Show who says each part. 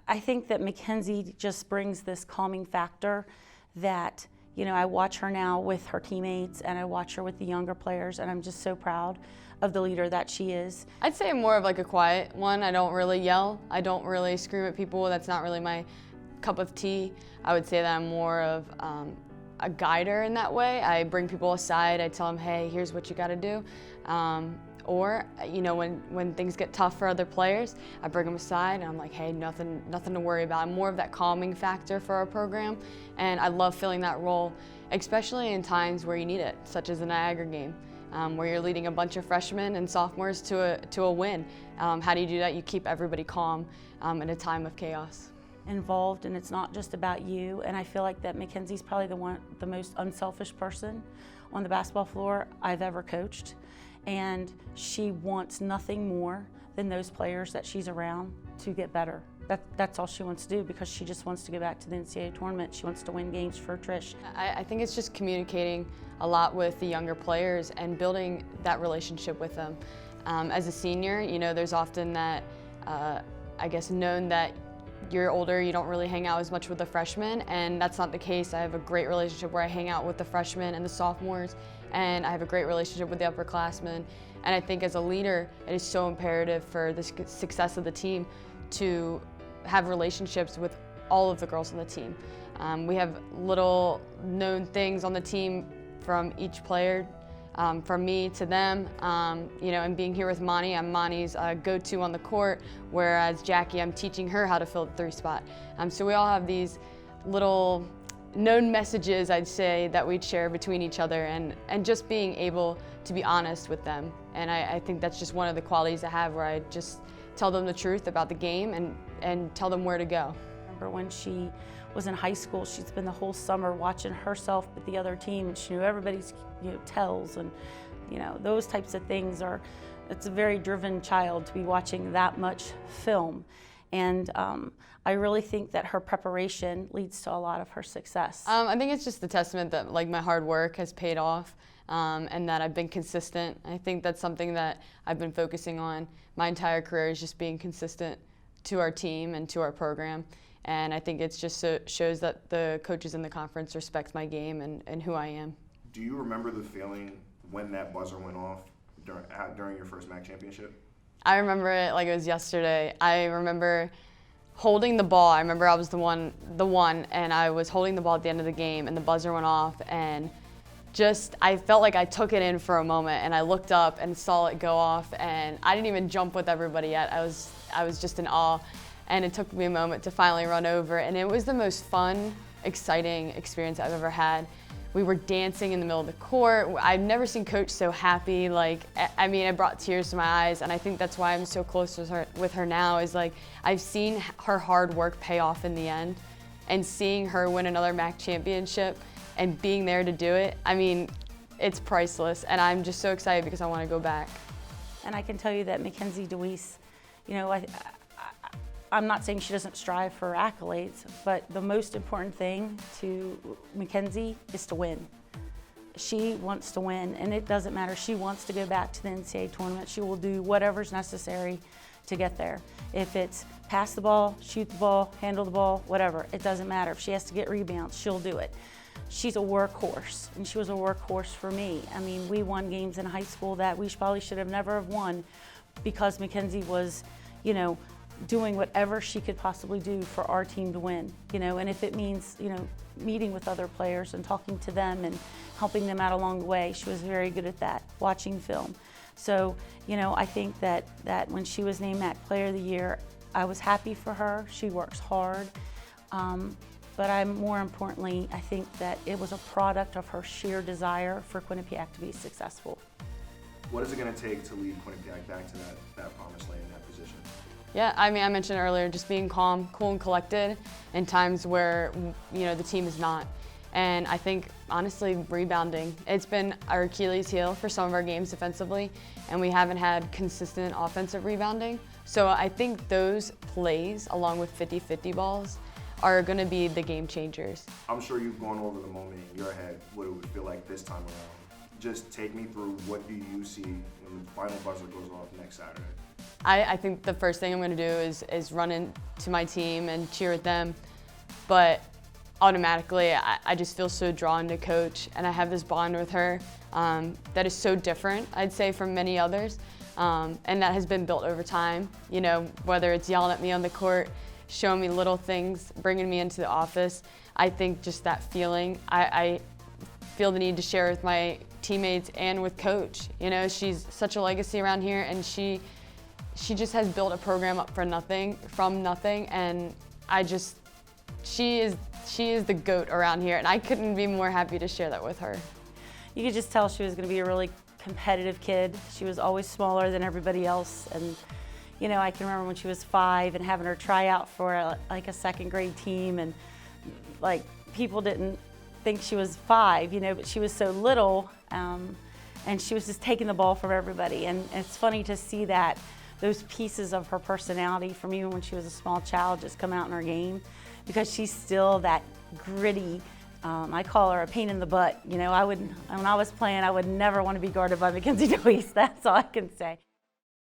Speaker 1: I think that Mackenzie just brings this calming factor that, I watch her now with her teammates and I watch her with the younger players, and I'm just so proud of the leader that she is.
Speaker 2: I'd say I'm more of like a quiet one. I don't really yell. I don't really scream at people. That's not really my cup of tea. I would say that I'm more of a guider in that way. I bring people aside. I tell them, hey, here's what you got to do. Or, when things get tough for other players, I bring them aside and I'm like, hey, nothing to worry about. I'm more of that calming factor for our program, and I love filling that role, especially in times where you need it, such as the Niagara game, where you're leading a bunch of freshmen and sophomores to a win. How do you do that? You keep everybody calm in a time of chaos.
Speaker 1: Involved, and it's not just about you, and I feel like that Mackenzie's probably the most unselfish person on the basketball floor I've ever coached. And she wants nothing more than those players that she's around to get better. That's all she wants to do, because she just wants to go back to the NCAA tournament. She wants to win games for Trish.
Speaker 2: I think it's just communicating a lot with the younger players and building that relationship with them. As a senior, there's often that, known that you're older, you don't really hang out as much with the freshmen, and that's not the case. I have a great relationship where I hang out with the freshmen and the sophomores, and I have a great relationship with the upperclassmen. And I think as a leader, it is so imperative for the success of the team to have relationships with all of the girls on the team. We have little known things on the team from each player, from me to them, and being here with Monty, I'm Monty's go-to on the court, whereas Jackie, I'm teaching her how to fill the 3 spot. So we all have these little known messages, I'd say, that we'd share between each other, and just being able to be honest with them. And I think that's just one of the qualities I have, where I just tell them the truth about the game and tell them where to go.
Speaker 1: I remember when she was in high school, she'd spend the whole summer watching herself with the other team, and she knew everybody's tells, and those types of things it's a very driven child to be watching that much film. And I really think that her preparation leads to a lot of her success.
Speaker 2: I think it's just the testament that my hard work has paid off, and that I've been consistent. I think that's something that I've been focusing on my entire career, is just being consistent to our team and to our program. And I think it's just shows that the coaches in the conference respect my game and who I am.
Speaker 3: Do you remember the feeling when that buzzer went off during your first MAAC championship?
Speaker 2: I remember it like it was yesterday. I remember holding the ball. I remember I was the one, and I was holding the ball at the end of the game, and the buzzer went off, and I felt like I took it in for a moment, and I looked up and saw it go off, and I didn't even jump with everybody yet. I was just in awe, and it took me a moment to finally run over, and it was the most fun, exciting experience I've ever had. We were dancing in the middle of the court. I've never seen Coach so happy. It brought tears to my eyes, and I think that's why I'm so close with her now, is I've seen her hard work pay off in the end, and seeing her win another MAAC championship and being there to do it, it's priceless, and I'm just so excited because I want to go back.
Speaker 1: And I can tell you that Mackenzie DeWees, I'm not saying she doesn't strive for accolades, but the most important thing to Mackenzie is to win. She wants to win, and it doesn't matter. She wants to go back to the NCAA tournament. She will do whatever's necessary to get there. If it's pass the ball, shoot the ball, handle the ball, whatever, it doesn't matter. If she has to get rebounds, she'll do it. She's a workhorse, and she was a workhorse for me. We won games in high school that we probably should have never have won, because Mackenzie was, doing whatever she could possibly do for our team to win, and if it means, meeting with other players and talking to them and helping them out along the way, she was very good at that, watching film. So, I think that when she was named MAAC Player of the Year, I was happy for her. She works hard, but more importantly, I think that it was a product of her sheer desire for Quinnipiac to be successful.
Speaker 3: What is it going to take to lead Quinnipiac back to that promised land in that position?
Speaker 2: Yeah, I mentioned earlier, just being calm, cool, and collected in times where, the team is not. And I think, honestly, rebounding. It's been our Achilles heel for some of our games defensively, and we haven't had consistent offensive rebounding. So I think those plays, along with 50-50 balls, are going to be the game changers.
Speaker 3: I'm sure you've gone over the moment in your head, what it would feel like this time around. Just take me through, what do you see when the final buzzer goes off next Saturday?
Speaker 2: I think the first thing I'm going to do is run into my team and cheer at them, but automatically I just feel so drawn to Coach, and I have this bond with her that is so different, I'd say, from many others, and that has been built over time. You know, whether it's yelling at me on the court, showing me little things, bringing me into the office, I think just that feeling, I feel the need to share with my teammates and with Coach. You know, she's such a legacy around here, and she just has built a program up from nothing, and she is the GOAT around here, and I couldn't be more happy to share that with her.
Speaker 1: You could just tell she was going to be a really competitive kid. She was always smaller than everybody else, and you know, I can remember when she was 5 and having her try out for like a second grade team, and like people didn't think she was 5, you know, but she was so little, and she was just taking the ball from everybody. And it's funny to see that those pieces of her personality from even when she was a small child just come out in her game, because she's still that gritty. I call her a pain in the butt. You know, when I was playing, I would never want to be guarded by Mackenzie DeWees. That's all I can say.